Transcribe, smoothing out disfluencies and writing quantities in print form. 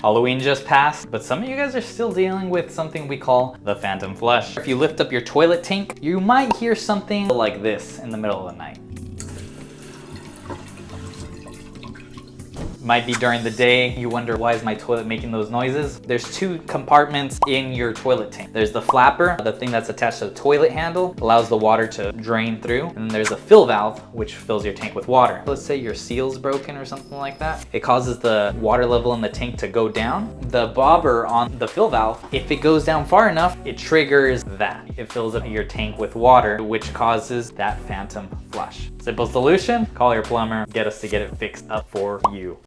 Halloween just passed, but some of you guys are still dealing with something we call the phantom flush. If you lift up your toilet tank, you might hear something like this in the middle of the night. Might be during the day, you wonder, why is my toilet making those noises? There's two compartments in your toilet tank. There's the flapper, the thing that's attached to the toilet handle, allows the water to drain through. And then there's a fill valve, which fills your tank with water. Let's say your seal's broken or something like that. It causes the water level in the tank to go down. The bobber on the fill valve, if it goes down far enough, it triggers that. It fills up your tank with water, which causes that phantom flush. Simple solution, call your plumber, get us to get it fixed up for you.